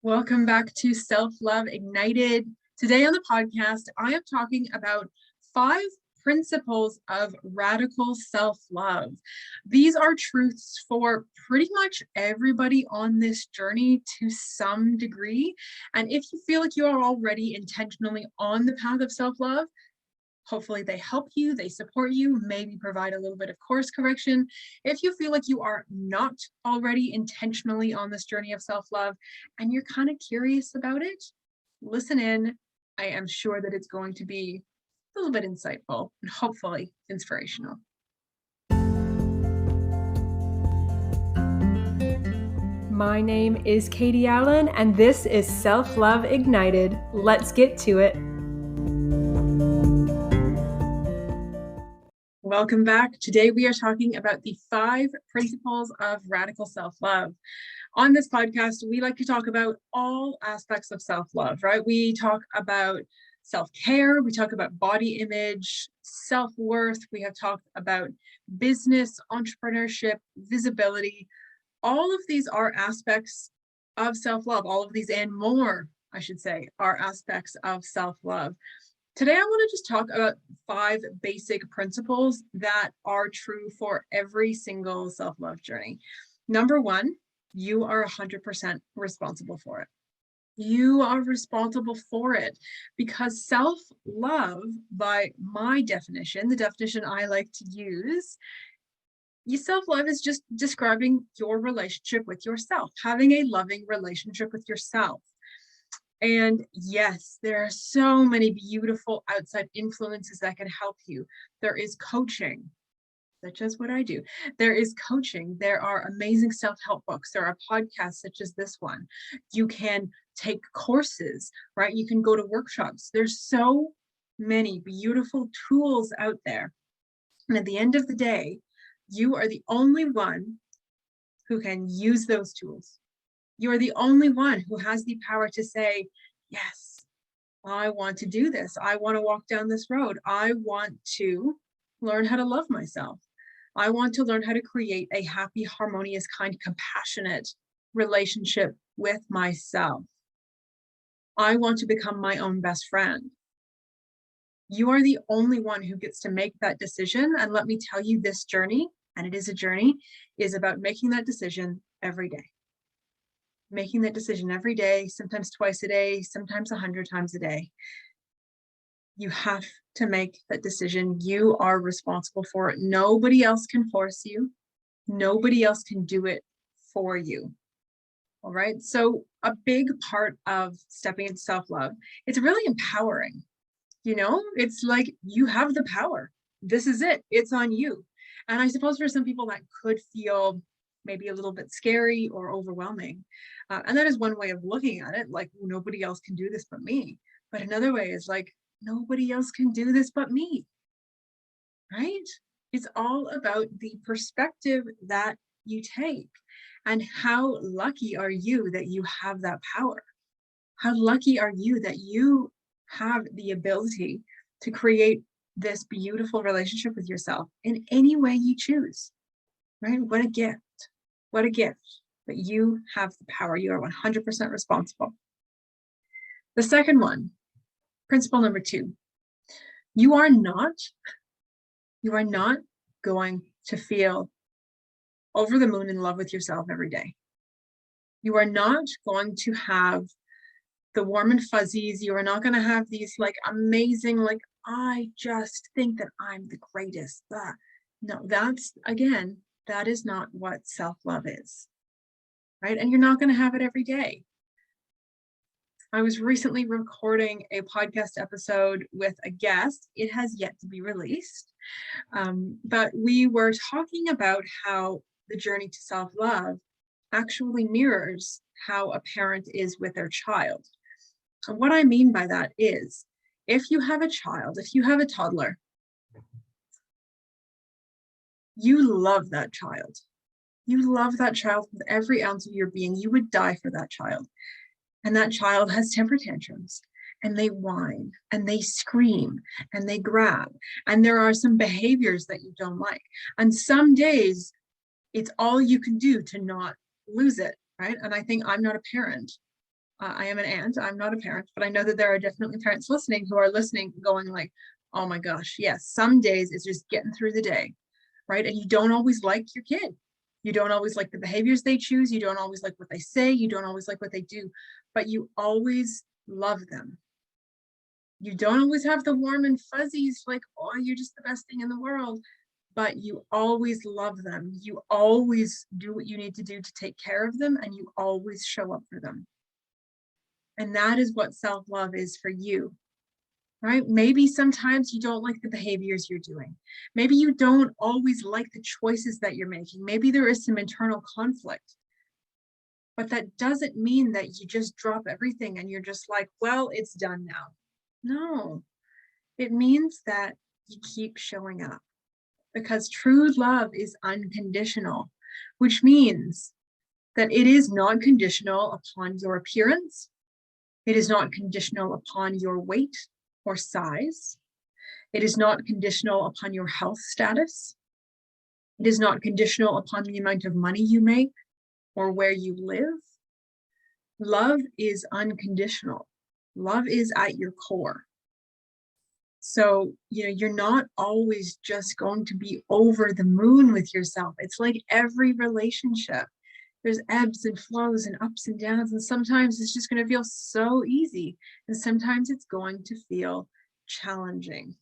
Welcome back to Self-Love Ignited. Today on the podcast, I am talking about 5 principles of radical self-love. These are truths for pretty much everybody on this journey to some degree. And if you feel like you are already intentionally on the path of self-love, hopefully they help you, they support you, maybe provide a little bit of course correction. If you feel like you are not already intentionally on this journey of self-love and you're kind of curious about it, listen in. I am sure that it's going to be a little bit insightful and hopefully inspirational. My name is Katie Allen, and this is Self-Love Ignited. Let's get to it. Welcome back. Today we are talking about the 5 principles of radical self-love. On this podcast, we like to talk about all aspects of self-love, right? We talk about self-care, we talk about body image, self-worth, we have talked about business, entrepreneurship, visibility. All of these are aspects of self-love. All of these and more, I should say, are aspects of self-love. Today, I want to just talk about 5 basic principles that are true for every single self-love journey. Number 1, you are 100% responsible for it. You are responsible for it because self-love, by my definition, the definition I like to use, self-love is just describing your relationship with yourself, having a loving relationship with yourself. And yes, there are so many beautiful outside influences that can help you. There is coaching, such as what I do. There is coaching. There are amazing self-help books. There are podcasts such as this one. You can take courses, right? You can go to workshops. There's so many beautiful tools out there. And at the end of the day, you are the only one who can use those tools. You're the only one who has the power to say, yes, I want to do this. I want to walk down this road. I want to learn how to love myself. I want to learn how to create a happy, harmonious, kind, compassionate relationship with myself. I want to become my own best friend. You are the only one who gets to make that decision. And let me tell you, this journey, and it is a journey, is about making that decision every day. Making that decision every day, sometimes twice a day, sometimes 100 times a day. You have to make that decision. You are responsible for it. Nobody else can force you. Nobody else can do it for you. All right. So a big part of stepping into self-love, it's really empowering. You know, it's like you have the power. This is it. It's on you. And I suppose for some people that could feel maybe a little bit scary or overwhelming. And that is one way of looking at it, like nobody else can do this but me. But another way is like, nobody else can do this but me, right? It's all about the perspective that you take. And how lucky are you that you have that power? How lucky are you that you have the ability to create this beautiful relationship with yourself in any way you choose, right? What a gift. What a gift that you have the power. You are 100% responsible. The second one, principle number 2, you are not going to feel over the moon in love with yourself every day. You are not going to have the warm and fuzzies. You are not going to have these like amazing, like, I just think that I'm the greatest. No, that is not what self-love is, right? And you're not going to have it every day. I was recently recording a podcast episode with a guest. It has yet to be released, but we were talking about how the journey to self-love actually mirrors how a parent is with their child. And what I mean by that is, if you have a child, if you have a toddler, you love that child. You love that child with every ounce of your being. You would die for that child. And that child has temper tantrums, and they whine, and they scream, and they grab. And there are some behaviors that you don't like. And some days, it's all you can do to not lose it, right? And I think I'm not a parent. I am an aunt, I'm not a parent, but I know that there are definitely parents listening who are listening going like, oh my gosh, yes, some days it's just getting through the day, right? And you don't always like your kid. You don't always like the behaviors they choose. You don't always like what they say. You don't always like what they do, but you always love them. You don't always have the warm and fuzzies like, oh, you're just the best thing in the world, but you always love them. You always do what you need to do to take care of them, and you always show up for them. And that is what self-love is for you, right? Maybe sometimes you don't like the behaviors you're doing. Maybe you don't always like the choices that you're making. Maybe there is some internal conflict. But that doesn't mean that you just drop everything and you're just like, well, it's done now. No, it means that you keep showing up, because true love is unconditional, which means that it is not conditional upon your appearance. It is not conditional upon your weight or size. It is not conditional upon your health status. It is not conditional upon the amount of money you make or where you live. Love is unconditional. Love is at your core. So, you're not always just going to be over the moon with yourself. It's like every relationship. There's ebbs and flows and ups and downs. And sometimes it's just going to feel so easy. And sometimes it's going to feel challenging.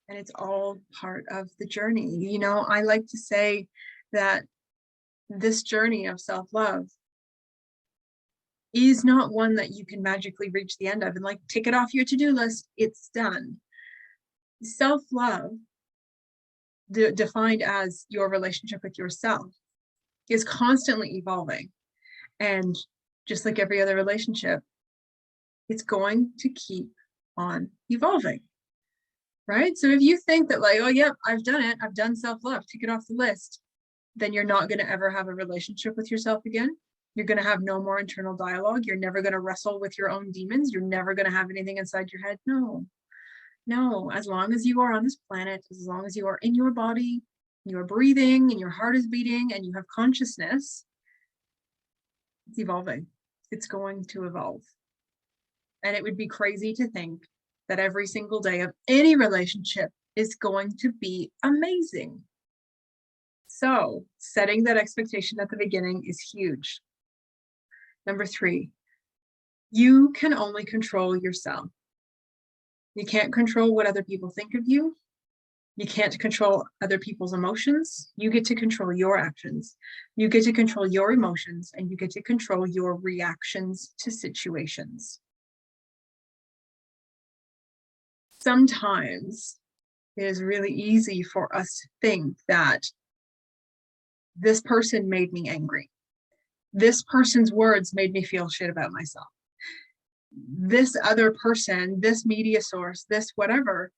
And it's all part of the journey. I like to say that this journey of self-love is not one that you can magically reach the end of and like tick it off your to-do list. It's done. Self-love, defined as your relationship with yourself, is constantly evolving. And just like every other relationship, it's going to keep on evolving, right? So if you think that like, oh, yeah, I've done it, I've done self-love, tick it off the list, then you're not going to ever have a relationship with yourself again. You're going to have no more internal dialogue. You're never going to wrestle with your own demons. You're never going to have anything inside your head. No, as long as you are on this planet, as long as you are in your body, you're breathing and your heart is beating and you have consciousness, it's evolving. It's going to evolve. And it would be crazy to think that every single day of any relationship is going to be amazing. So setting that expectation at the beginning is huge. Number 3, you can only control yourself. You can't control what other people think of you. You can't control other people's emotions. You get to control your actions. You get to control your emotions, and you get to control your reactions to situations. Sometimes it is really easy for us to think that this person made me angry. This person's words made me feel shit about myself. This other person, this media source, this whatever,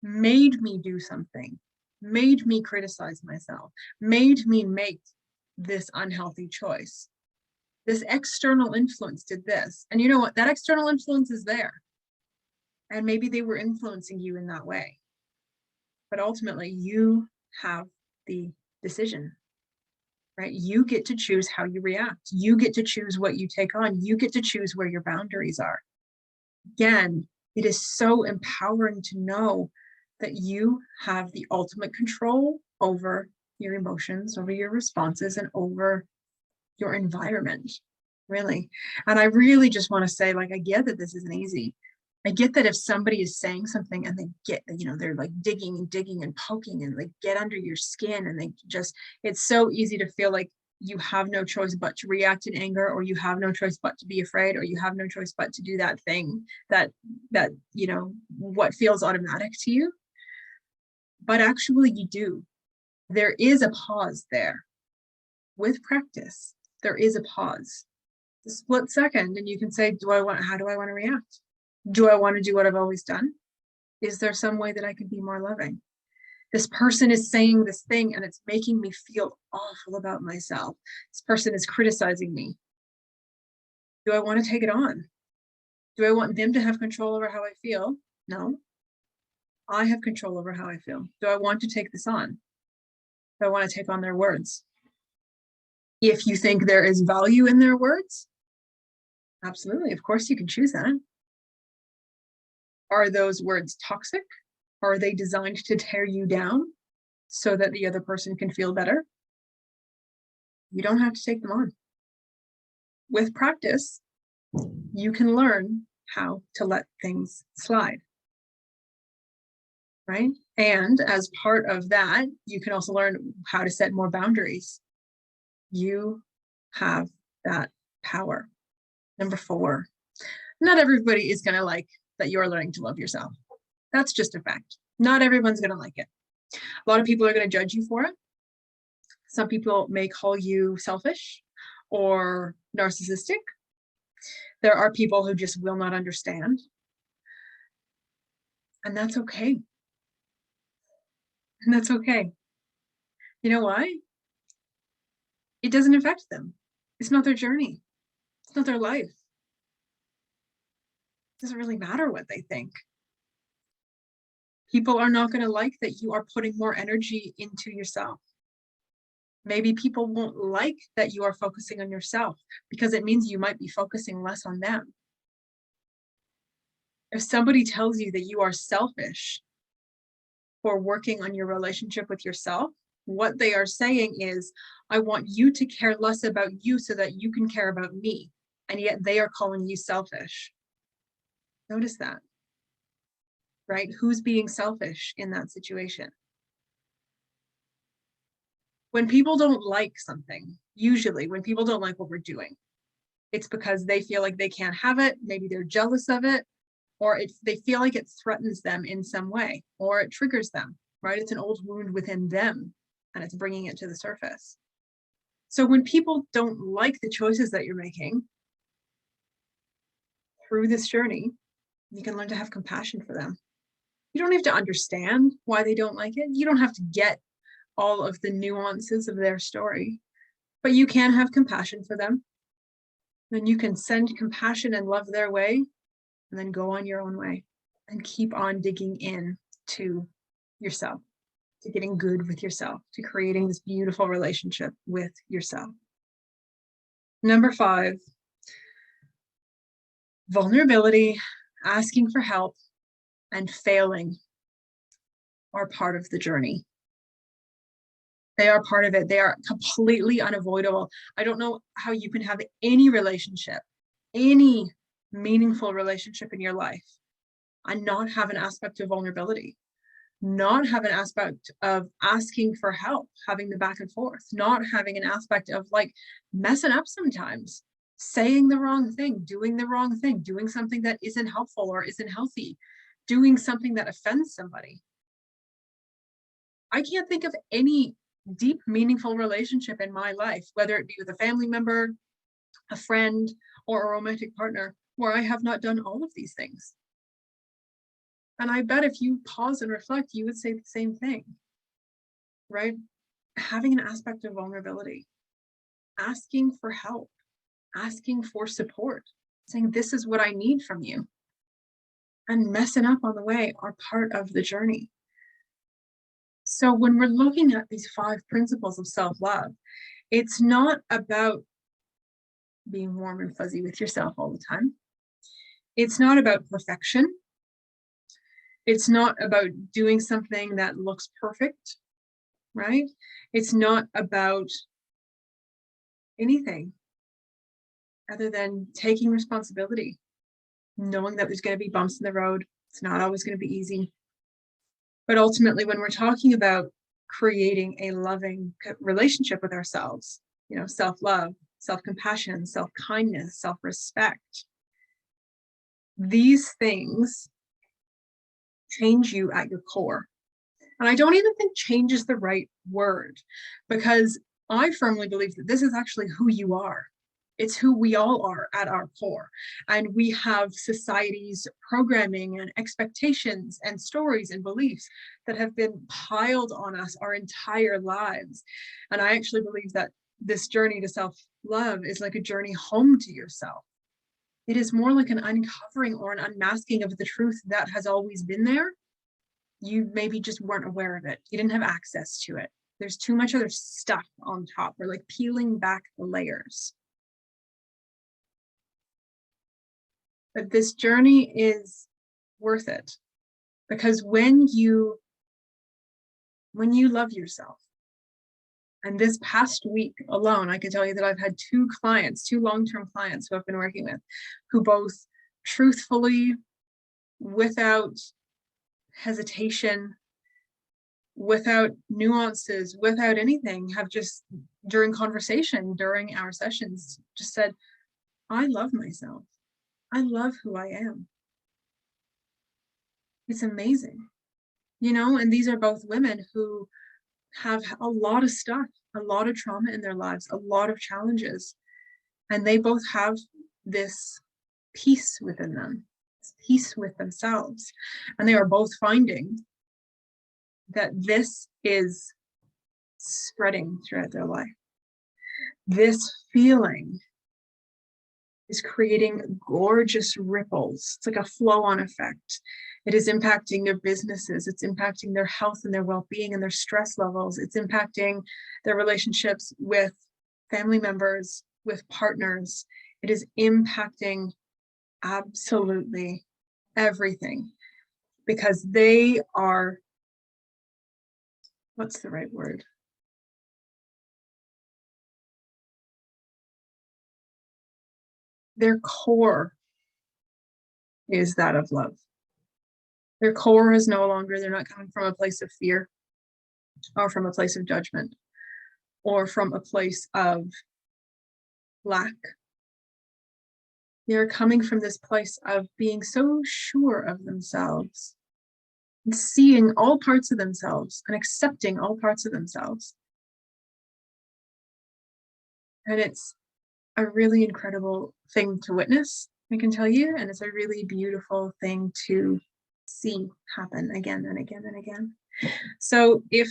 made me do something, made me criticize myself, made me make this unhealthy choice. This external influence did this. And you know what? That external influence is there. And maybe they were influencing you in that way. But ultimately, you have the decision. Right? You get to choose how you react. You get to choose what you take on. You get to choose where your boundaries are. Again, it is so empowering to know that you have the ultimate control over your emotions, over your responses, and over your environment, really. And I really just want to say, like, I get that this isn't easy. I get that if somebody is saying something and they get, they're like digging and poking and like get under your skin, and they just, it's so easy to feel like you have no choice but to react in anger, or you have no choice but to be afraid, or you have no choice but to do that thing that what feels automatic to you. But actually you do. There is a pause there. With practice, there is a pause. A split second, and you can say, how do I want to react? Do I want to do what I've always done? Is there some way that I could be more loving? This person is saying this thing and it's making me feel awful about myself. This person is criticizing me. Do I want to take it on? Do I want them to have control over how I feel? No. I have control over how I feel. Do I want to take this on? Do I want to take on their words? If you think there is value in their words, absolutely, of course you can choose that. Are those words toxic? Are they designed to tear you down so that the other person can feel better? You don't have to take them on. With practice, you can learn how to let things slide, right? And as part of that, you can also learn how to set more boundaries. You have that power. Number 4, not everybody is going to like that you're learning to love yourself. That's just a fact. Not everyone's going to like it. A lot of people are going to judge you for it. Some people may call you selfish or narcissistic. There are people who just will not understand. And that's okay. And that's okay. You know why? It doesn't affect them. It's not their journey. It's not their life. It doesn't really matter what they think. People are not going to like that you are putting more energy into yourself. Maybe people won't like that you are focusing on yourself because it means you might be focusing less on them. If somebody tells you that you are selfish for working on your relationship with yourself, what they are saying is, I want you to care less about you so that you can care about me. And yet they are calling you selfish. Notice that, right? Who's being selfish in that situation? When people don't like something, usually when people don't like what we're doing, it's because they feel like they can't have it. Maybe they're jealous of it, or they feel like it threatens them in some way, or it triggers them, right? It's an old wound within them, and it's bringing it to the surface. So when people don't like the choices that you're making through this journey, you can learn to have compassion for them. You don't have to understand why they don't like it. You don't have to get all of the nuances of their story, but you can have compassion for them. Then you can send compassion and love their way, and then go on your own way and keep on digging in to yourself, to getting good with yourself, to creating this beautiful relationship with yourself. Number 5, vulnerability, asking for help, and failing are part of the journey. They are part of it. They are completely unavoidable. I don't know how you can have any relationship, any meaningful relationship in your life, and not have an aspect of vulnerability, not have an aspect of asking for help, having the back and forth, not having an aspect of like messing up sometimes, saying the wrong thing, doing something that isn't helpful or isn't healthy, doing something that offends somebody. I can't think of any deep, meaningful relationship in my life, whether it be with a family member, a friend, or a romantic partner, where I have not done all of these things. And I bet if you pause and reflect, you would say the same thing, right? Having an aspect of vulnerability, asking for help, asking for support, saying, this is what I need from you, and messing up on the way are part of the journey. So when we're looking at these 5 principles of self-love, it's not about being warm and fuzzy with yourself all the time. It's not about perfection. It's not about doing something that looks perfect, right? It's not about anything other than taking responsibility, knowing that there's going to be bumps in the road. It's not always going to be easy. But ultimately, when we're talking about creating a loving relationship with ourselves, self-love, self-compassion, self-kindness, self-respect, these things change you at your core. And I don't even think change is the right word, because I firmly believe that this is actually who you are. It's who we all are at our core. And we have society's programming and expectations and stories and beliefs that have been piled on us our entire lives. And I actually believe that this journey to self-love is like a journey home to yourself. It is more like an uncovering or an unmasking of the truth that has always been there. You maybe just weren't aware of it. You didn't have access to it. There's too much other stuff on top. We're like peeling back the layers. But this journey is worth it, because when you love yourself, and this past week alone, I can tell you that I've had two long-term clients who I've been working with, who both truthfully, without hesitation, without nuances, without anything, have just during conversation, during our sessions, just said, I love myself. I love who I am. It's amazing, and these are both women who have a lot of stuff, a lot of trauma in their lives, a lot of challenges. And they both have this peace within them, peace with themselves. And they are both finding that this is spreading throughout their life. This feeling is creating gorgeous ripples. It's like a flow-on effect. It is impacting their businesses. It's impacting their health and their well-being and their stress levels. It's impacting their relationships with family members, with partners. It is impacting absolutely everything, because they are, what's the right word? Their core is that of love. Their core is no longer, they're not coming from a place of fear or from a place of judgment or from a place of lack. They're coming from this place of being so sure of themselves and seeing all parts of themselves and accepting all parts of themselves. And it's a really incredible thing to witness, I can tell you, and it's a really beautiful thing to see happen again and again and again. So if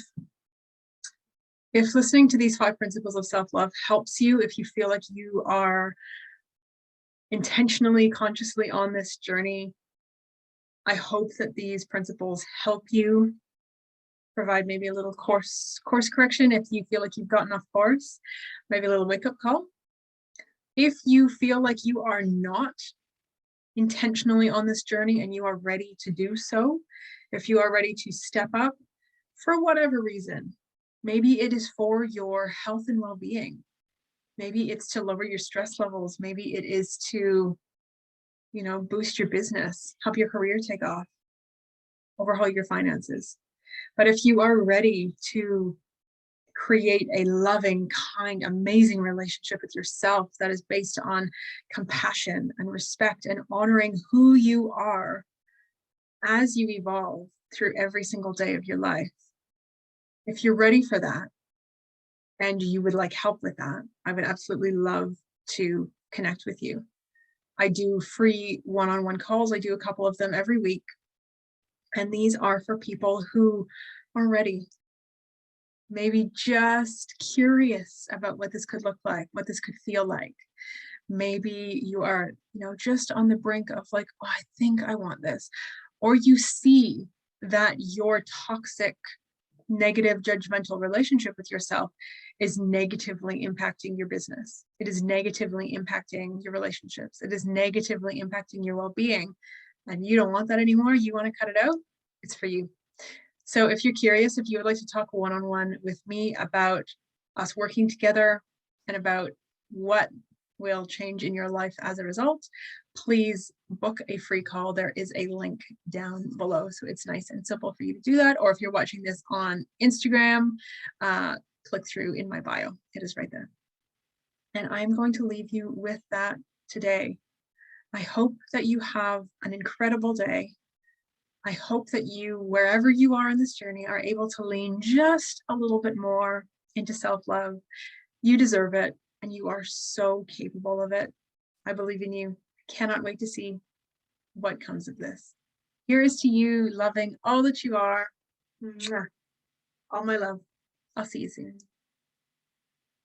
listening to these 5 principles of self-love helps you, if you feel like you are intentionally, consciously on this journey, I hope that these principles help you provide maybe a little course correction if you feel like you've gotten off course, maybe a little wake-up call. If you feel like you are not intentionally on this journey and you are ready to do so, if you are ready to step up for whatever reason, maybe it is for your health and well-being, maybe it's to lower your stress levels, maybe it is to, boost your business, help your career take off, overhaul your finances. But if you are ready to create a loving, kind, amazing relationship with yourself that is based on compassion and respect and honoring who you are as you evolve through every single day of your life, if you're ready for that and you would like help with that, I would absolutely love to connect with you. I do free one-on-one calls. I do a couple of them every week. And these are for people who are ready, maybe just curious about what this could look like, what this could feel like. Maybe you are, just on the brink of like, oh, I think I want this. Or you see that your toxic, negative, judgmental relationship with yourself is negatively impacting your business. It is negatively impacting your relationships. It is negatively impacting your well-being. And you don't want that anymore. You want to cut it out. It's for you. So if you're curious, if you would like to talk one-on-one with me about us working together and about what will change in your life as a result, please book a free call. There is a link down below. So it's nice and simple for you to do that. Or if you're watching this on Instagram, click through in my bio. It is right there. And I'm going to leave you with that today. I hope that you have an incredible day. I hope that you, wherever you are in this journey, are able to lean just a little bit more into self-love. You deserve it, and you are so capable of it. I believe in you. I cannot wait to see what comes of this. Here is to you, loving all that you are. All my love. I'll see you soon.